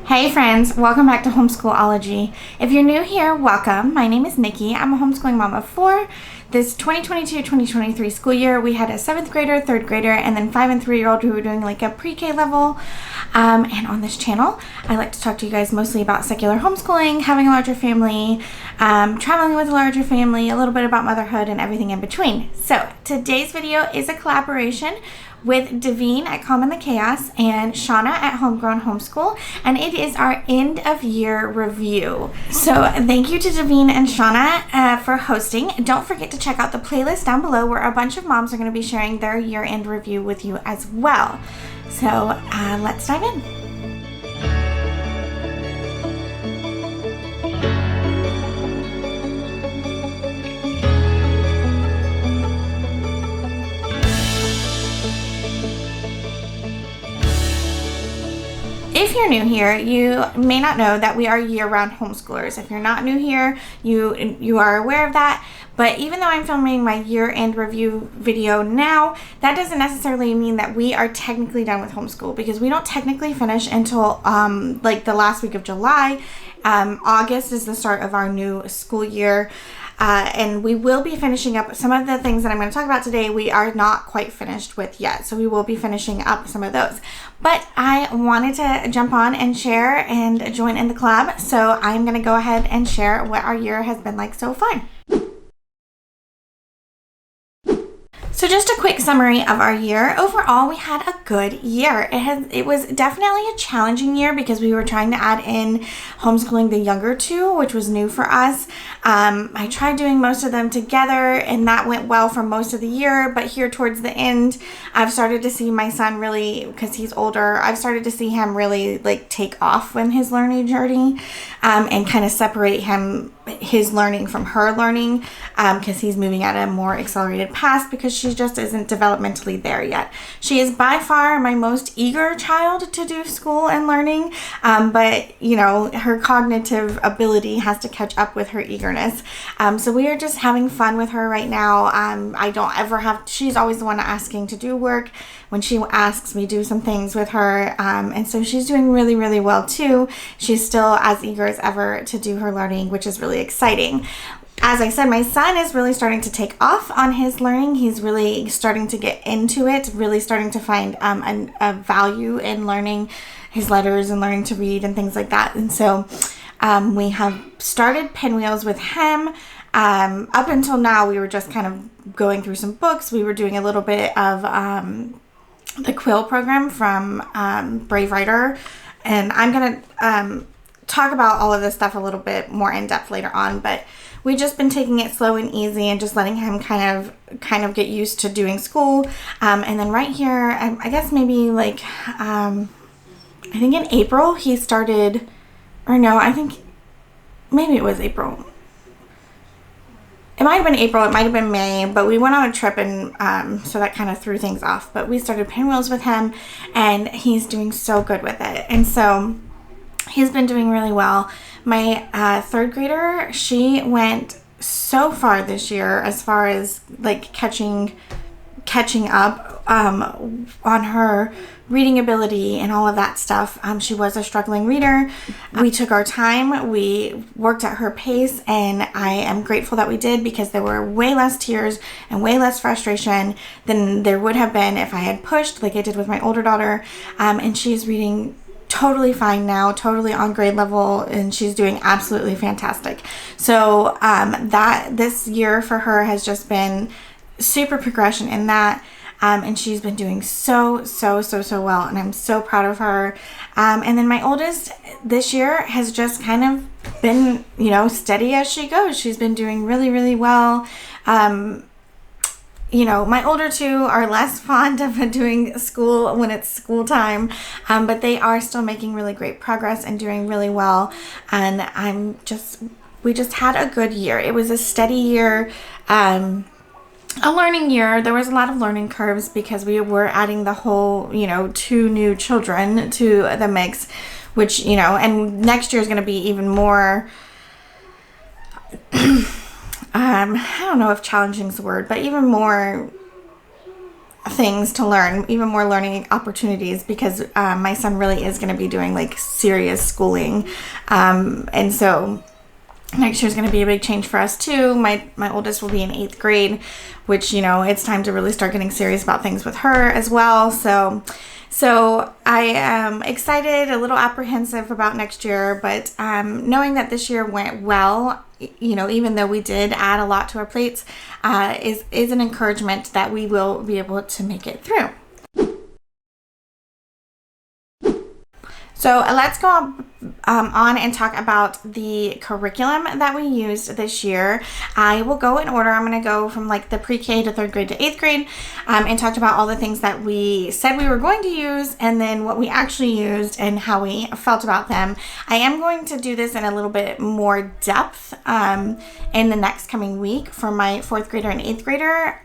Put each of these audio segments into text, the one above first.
Hey friends, welcome back to Homeschool-ology. If you're new here, welcome. My name is Nikki. I'm a homeschooling mom of 4. This 2022-2023 school year, we had a 7th grader, 3rd grader, and then 5 and 3-year-old who were doing like a pre-K level. And on this channel, I like to talk to you guys mostly about secular homeschooling, having a larger family, traveling with a larger family, a little bit about motherhood, and everything in between. So today's video is a collaboration with Davene at Calm in the Chaos and Shauna at Homegrown Homeschool, and it is our end of year review. So thank you to Davene and Shauna for hosting. Don't forget to check out the playlist down below where a bunch of moms are going to be sharing their year-end review with you as well. So let's dive in. If you're new here, you may not know that we are year-round homeschoolers. If you're not new here, you are aware of that. But even though I'm filming my year-end review video now, that doesn't necessarily mean that we are technically done with homeschool, because we don't technically finish until like the last week of July. August is the start of our new school year. And we will be finishing up some of the things that I'm going to talk about today. We are not quite finished with yet, so we will be finishing up some of those. But I wanted to jump on and share and join in the collab, so I'm going to go ahead and share what our year has been like so far. So just a quick summary of our year. Overall, we had a good year. It was definitely a challenging year because we were trying to add in homeschooling the younger two, which was new for us. I tried doing most of them together, and that went well for most of the year. But here towards the end, I've started to see my son really, because he's older, I've started to see him really like take off in his learning journey, and kind of separate his learning from her learning, because he's moving at a more accelerated pace because she just isn't developmentally there yet. She is by far my most eager child to do school and learning, but you know, her cognitive ability has to catch up with her eagerness. So we are just having fun with her right now. I don't ever have, she's always the one asking to do work. When she asks me do some things with her, and so she's doing really, really well too. She's still as eager as ever to do her learning, which is really exciting. As I said, my son is really starting to take off on his learning. He's really starting to get into it, really starting to find a value in learning his letters and learning to read and things like that. And so we have started pinwheels with him. Up until now, we were just kind of going through some books. We were doing a little bit of the Quill program from Brave Writer, and I'm going to talk about all of this stuff a little bit more in depth later on, but we've just been taking it slow and easy and just letting him kind of get used to doing school. And then right here, I guess maybe like, I think in April he started, or no, I think maybe it was April. It might have been April, it might have been May, but we went on a trip, and so that kind of threw things off. But we started pinwheels with him, and he's doing so good with it. And so he's been doing really well. My 3rd grader, she went so far this year as far as like catching up on her reading ability and all of that stuff. She was a struggling reader. We took our time. We worked at her pace, and I am grateful that we did, because there were way less tears and way less frustration than there would have been if I had pushed like I did with my older daughter. And she's reading totally fine now, totally on grade level, and she's doing absolutely fantastic. So this year for her has just been super progression in that. And she's been doing so well, and I'm so proud of her. And then my oldest this year has just kind of been, you know, steady as she goes. She's been doing really, really well. You know, my older two are less fond of doing school when it's school time, but they are still making really great progress and doing really well. And we just had a good year. It was a steady year. A learning year. There was a lot of learning curves because we were adding the whole, you know, 2 new children to the mix, which, you know, and next year is going to be even more, I don't know if challenging is the word, but even more things to learn, even more learning opportunities, because my son really is going to be doing like serious schooling. And so next year is going to be a big change for us too. My oldest will be in 8th grade, which, you know, it's time to really start getting serious about things with her as well. So I am excited, a little apprehensive about next year, but knowing that this year went well, you know, even though we did add a lot to our plates, is an encouragement that we will be able to make it through. So let's go on and talk about the curriculum that we used this year. I will go in order. I'm going to go from like the pre-K to 3rd grade to 8th grade and talk about all the things that we said we were going to use and then what we actually used and how we felt about them. I am going to do this in a little bit more depth in the next coming week for my 4th grader and 8th grader.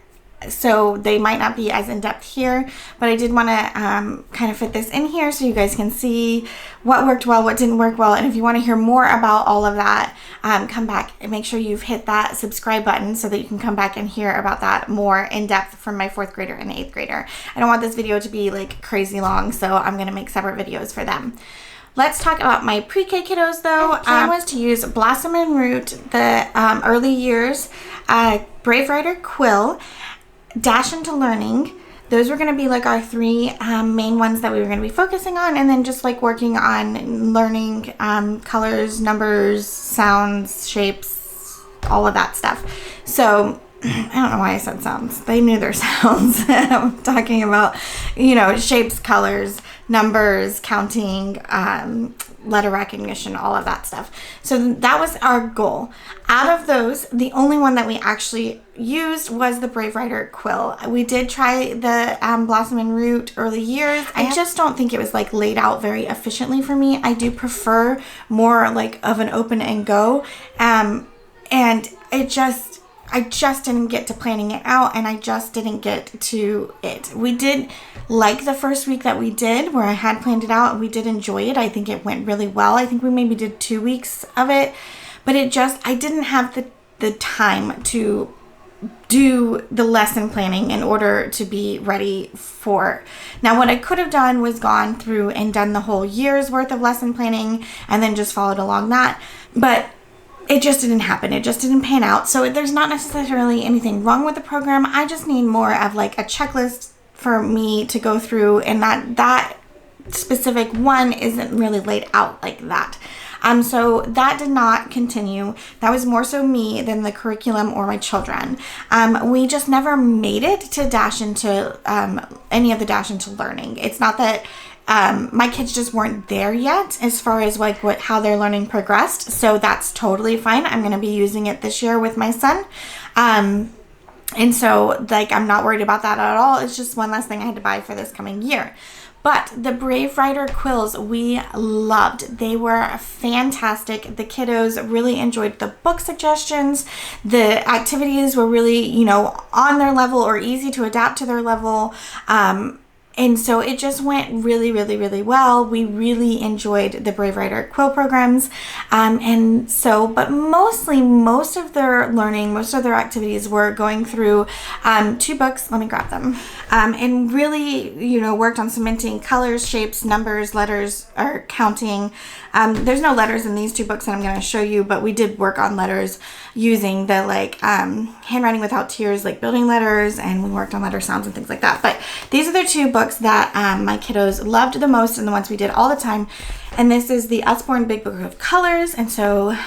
So they might not be as in-depth here, but I did want to kind of fit this in here so you guys can see what worked well, what didn't work well. And if you want to hear more about all of that, come back and make sure you've hit that subscribe button so that you can come back and hear about that more in-depth from my 4th grader and 8th grader. I don't want this video to be like crazy long, so I'm going to make separate videos for them. Let's talk about my pre-K kiddos though. The plan was to use Blossom and Root, the early years, Brave Writer Quill, Dash into Learning. Those were going to be like our 3 main ones that we were going to be focusing on, and then just like working on learning colors, numbers, sounds, shapes, all of that stuff. So I don't know why I said sounds. They knew their sounds. I'm talking about, you know, shapes, colors, numbers, counting, letter recognition, all of that stuff. So that was our goal. Out of those, the only one that we actually used was the Brave Writer Quill. We did try the Blossom and Root early years. I just don't think it was like laid out very efficiently for me. I do prefer more like of an open and go. And I just didn't get to planning it out, and I just didn't get to it. We did like the first week that we did where I had planned it out. We did enjoy it. I think it went really well. I think we maybe did 2 weeks of it, but I didn't have the time to do the lesson planning in order to be ready for. Now, what I could have done was gone through and done the whole year's worth of lesson planning and then just followed along that, but it just didn't happen. It just didn't pan out. So there's not necessarily anything wrong with the program. I just need more of like a checklist for me to go through, and that specific one isn't really laid out like that. So that did not continue. That was more so me than the curriculum or my children. We just never made it to dash into any of the dash into learning. It's not that my kids just weren't there yet as far as like how their learning progressed. So that's totally fine. I'm going to be using it this year with my son. And so like, I'm not worried about that at all. It's just one less thing I had to buy for this coming year. But the Brave Writer quills we loved. They were fantastic. The kiddos really enjoyed the book suggestions. The activities were really, you know, on their level or easy to adapt to their level. And so it just went really, really, really well. We really enjoyed the Brave Writer quill programs. And so, but mostly, most of their learning, most of their activities were going through 2 books. Let me grab them. And really, you know, worked on cementing colors, shapes, numbers, letters, or counting. There's no letters in these 2 books that I'm going to show you, but we did work on letters using the like handwriting without tears, like building letters, and we worked on letter sounds and things like that. But these are the 2 books that my kiddos loved the most and the ones we did all the time. And this is the Usborne Big Book of Colors. And so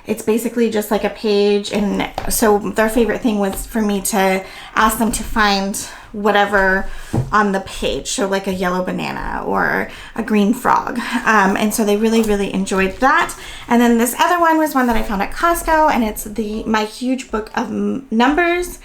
it's basically just like a page. And so their favorite thing was for me to ask them to find whatever on the page. So like a yellow banana or a green frog. And so they really, really enjoyed that. And then this other one was one that I found at Costco, and it's my huge book of numbers.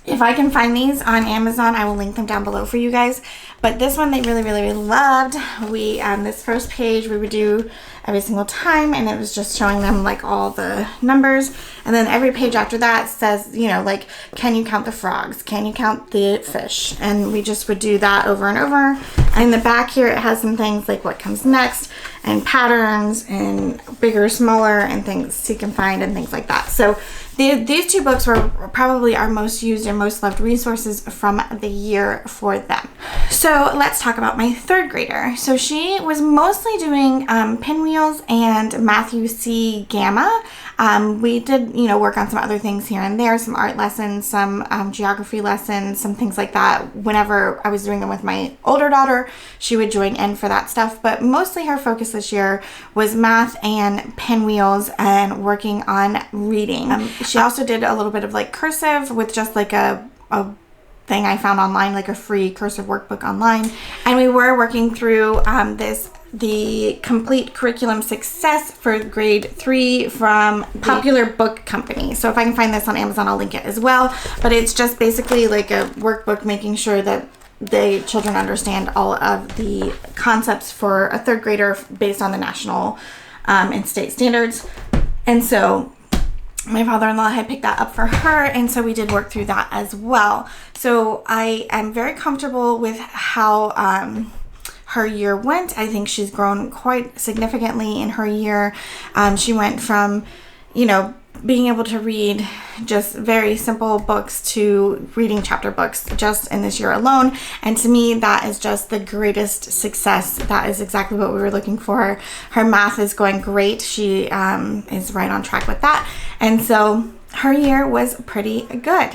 If I can find these on Amazon, I will link them down below for you guys. But this one they really, really, really loved. We this first page we would do every single time, and it was just showing them like all the numbers. And then every page after that says, you know, like, can you count the frogs? Can you count the fish? And we just would do that over and over. And in the back here, it has some things like what comes next. and patterns and bigger, smaller, and things seek and find and things like that. So these two books were probably our most used and most loved resources from the year for them. So let's talk about my third grader. So she was mostly doing pinwheels and Matthew C. Gamma. We did, work on some other things here and there, some art lessons, some geography lessons, some things like that. Whenever I was doing them with my older daughter, she would join in for that stuff. But mostly her focus this year was math and pinwheels and working on reading. She also did a little bit of like cursive with just like a thing I found online, like a free cursive workbook online. And we were working through the complete curriculum success for grade 3 from Popular Book Company. So if I can find this on Amazon, I'll link it as well. But it's just basically like a workbook making sure that the children understand all of the concepts for a third grader based on the national and state standards. And so my father-in-law had picked that up for her, and so we did work through that as well. So I am very comfortable with how her year went. I think she's grown quite significantly in her year. She went from, being able to read just very simple books to reading chapter books just in this year alone. And to me, that is just the greatest success. That is exactly what we were looking for. Her math is going great. She is right on track with that. And so her year was pretty good.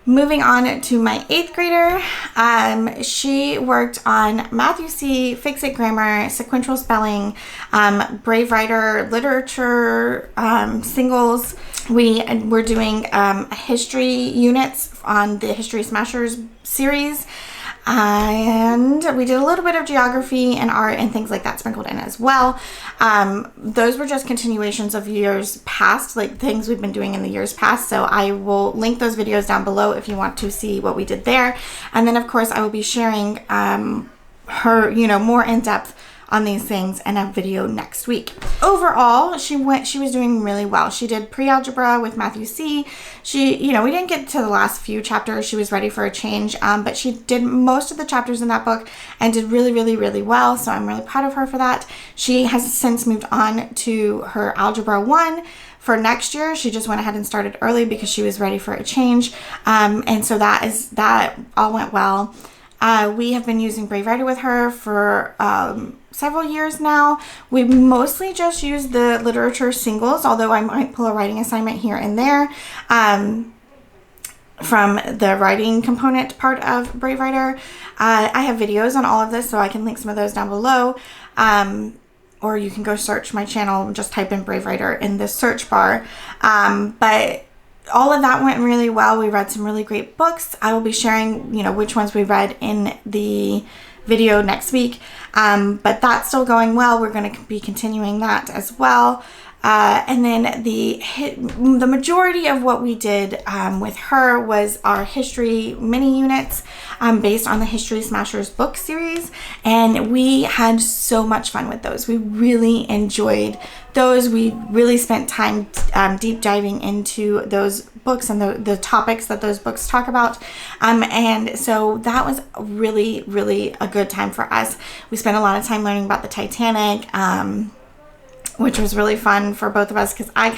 Moving on to my 8th grader, she worked on Matthew C., Fix-It Grammar, Sequential Spelling, Brave Writer, Literature, Singles. We were doing history units on the History Smashers series. And we did a little bit of geography and art and things like that sprinkled in as well. Those were just continuations of years past, like things we've been doing in the years past. So I will link those videos down below if you want to see what we did there. And then of course I will be sharing her, more in depth on these things in a video next week. Overall, she was doing really well. She did pre-algebra with Matthew C. She, we didn't get to the last few chapters. She was ready for a change, but she did most of the chapters in that book and did really, really, really well. So I'm really proud of her for that. She has since moved on to her Algebra 1 for next year. She just went ahead and started early because she was ready for a change. And so that all went well. We have been using Brave Writer with her for several years now. We mostly just use the literature singles, although I might pull a writing assignment here and there from the writing component part of Brave Writer. I have videos on all of this, so I can link some of those down below. Or you can go search my channel and just type in Brave Writer in the search bar. But all of that went really well. We read some really great books. I will be sharing, which ones we read in the video next week. But that's still going well. We're going to be continuing that as well. And then the majority of what we did with her was our history mini units based on the History Smashers book series. And we had so much fun with those. We really enjoyed those. We really spent time deep diving into those books and the topics that those books talk about. And so that was really, really a good time for us. We spent a lot of time learning about the Titanic, which was really fun for both of us because I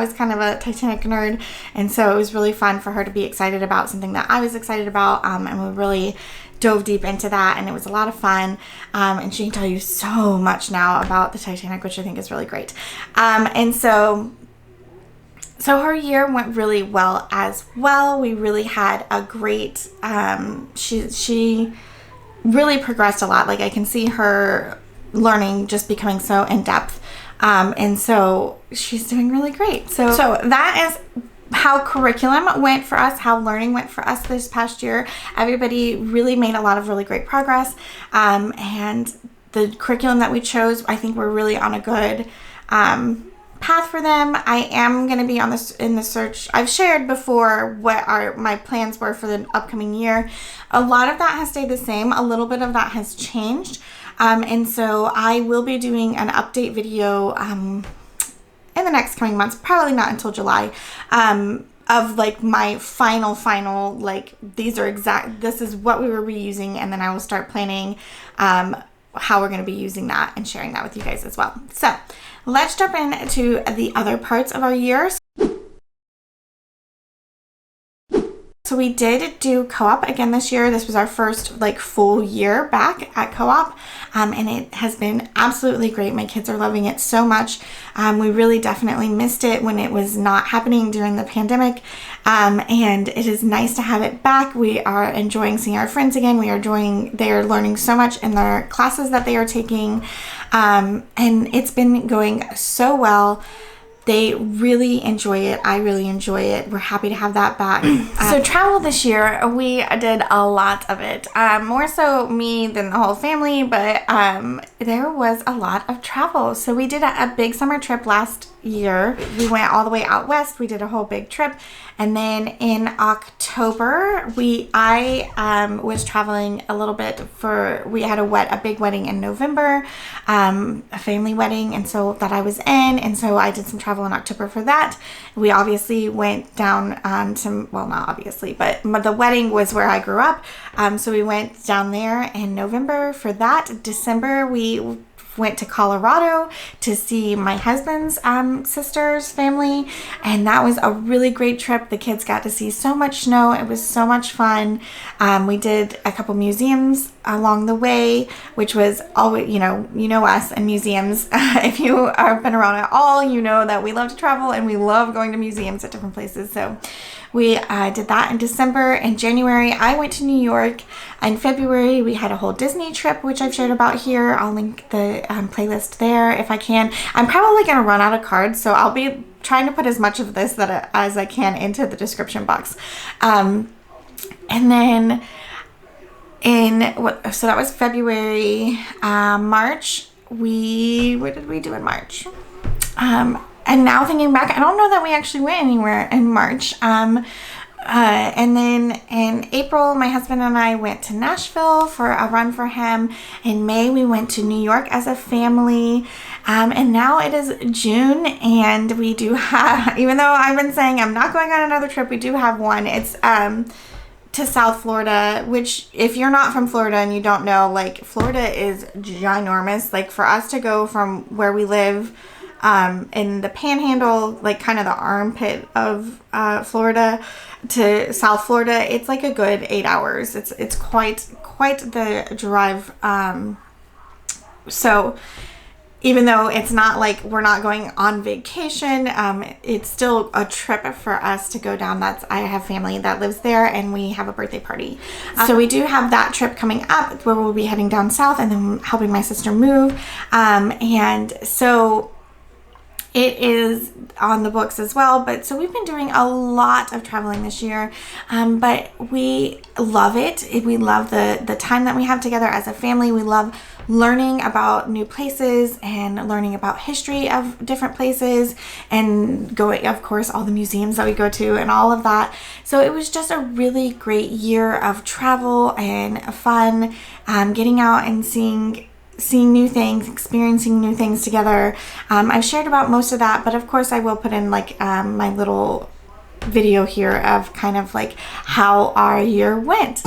was kind of a Titanic nerd, and so it was really fun for her to be excited about something that I was excited about, and we really dove deep into that, and it was a lot of fun, and she can tell you so much now about the Titanic, which I think is really great. And so her year went really well as well. We really had a great, she really progressed a lot. Like I can see her learning just becoming so in depth. And so she's doing really great. So that is how curriculum went for us, how learning went for us this past year. Everybody really made a lot of really great progress. And the curriculum that we chose, I think we're really on a good path for them. I am going to be in the search. I've shared before what my plans were for the upcoming year. A lot of that has stayed the same. A little bit of that has changed. And so I will be doing an update video in the next coming months, probably not until July, of like my final, like this is what we were reusing, and then I will start planning how we're going to be using that and sharing that with you guys as well. So let's jump into the other parts of our year. So we did do co-op again this year. This was our first like full year back at co-op, and it has been absolutely great. My kids are loving it so much. We really definitely missed it when it was not happening during the pandemic, and it is nice to have it back. We are enjoying seeing our friends again. They are learning so much in their classes that they are taking, and it's been going so well. They really enjoy it. I really enjoy it. We're happy to have that back. So travel this year, we did a lot of it. More so me than the whole family, but there was a lot of travel. So we did a big summer trip last year. We went all the way out west. We did a whole big trip. And then in October, I was traveling a little bit we had a big wedding in November, a family wedding, and so that I was in, and so I did some travel in October for that. We obviously went down well, not obviously, but the wedding was where I grew up, so we went down there in November for that. December, we went to Colorado to see my husband's sister's family, and that was a really great trip. The kids got to see so much snow. It was so much fun. We did a couple museums along the way, which was always, you know us and museums. If you have been around at all, you know that we love to travel and we love going to museums at different places. So we did that in December. In January, I went to New York. In February, we had a whole Disney trip, which I've shared about here. I'll link the playlist there if I can. I'm probably going to run out of cards, so I'll be trying to put as much of this as I can into the description box. And then so that was February. March, what did we do in March? And now thinking back, I don't know that we actually went anywhere in March. And then in April, my husband and I went to Nashville for a run for him. In May, we went to New York as a family. And now it is June, and we do have, even though I've been saying I'm not going on another trip, we do have one. It's to South Florida, which if you're not from Florida and you don't know, like, Florida is ginormous. Like, for us to go from where we live in the panhandle, like kind of the armpit of Florida, to South Florida, it's like a good 8 hours. It's quite the drive. So even though it's not like we're not going on vacation, it's still a trip for us to go down. I have family that lives there, and we have a birthday party. So we do have that trip coming up where we'll be heading down south and then helping my sister move. And so it is on the books as well. But so we've been doing a lot of traveling this year, but we love it. We love the time that we have together as a family. We love learning about new places and learning about history of different places, and going, of course, all the museums that we go to and all of that. So it was just a really great year of travel and fun, getting out and seeing new things, experiencing new things together. I've shared about most of that, but of course I will put in like my little video here of kind of like how our year went.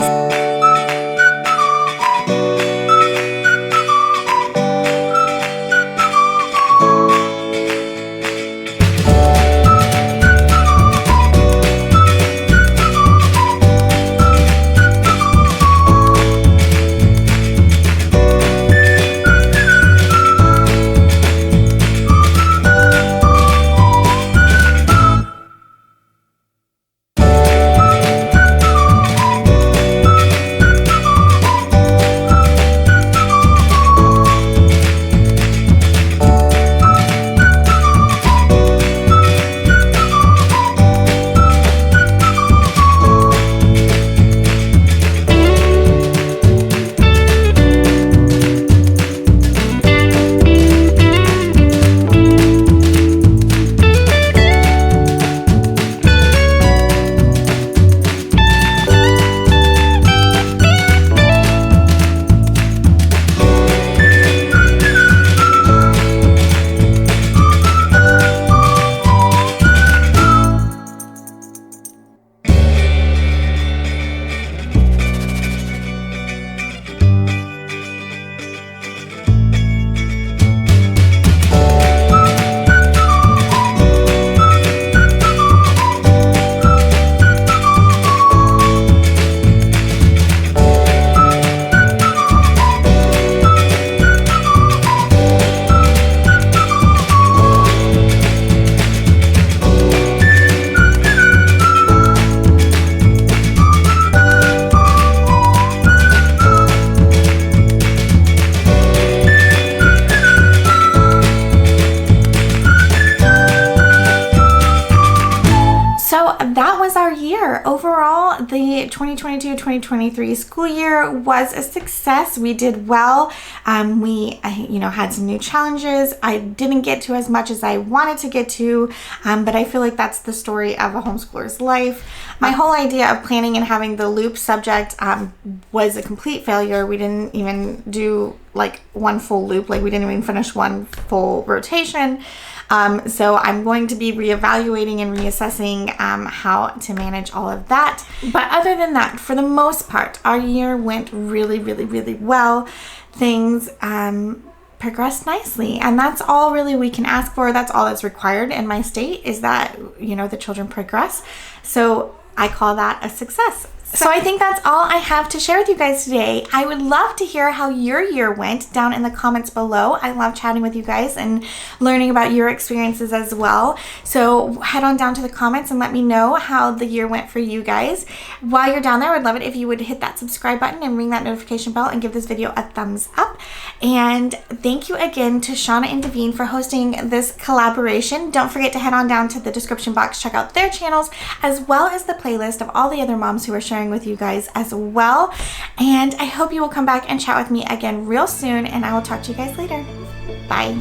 was our year. Overall, the 2022-2023 school year was a success. We did well. We had some new challenges. I didn't get to as much as I wanted to get to, but I feel like that's the story of a homeschooler's life. My whole idea of planning and having the loop subject was a complete failure. We didn't even do like one full loop. Like we didn't even finish one full rotation. So I'm going to be reevaluating and reassessing how to manage all of that. But other than that, for the most part, our year went really, really, really well. Things progressed nicely, and that's all really we can ask for. That's all that's required in my state, is that the children progress. So I call that a success. So I think that's all I have to share with you guys today. I would love to hear how your year went down in the comments below. I love chatting with you guys and learning about your experiences as well. So head on down to the comments and let me know how the year went for you guys. While you're down there, I would love it if you would hit that subscribe button and ring that notification bell and give this video a thumbs up. And thank you again to Shauna and Davene for hosting this collaboration. Don't forget to head on down to the description box, check out their channels, as well as the playlist of all the other moms who are sharing with you guys as well. And I hope you will come back and chat with me again real soon, and I will talk to you guys later. Bye.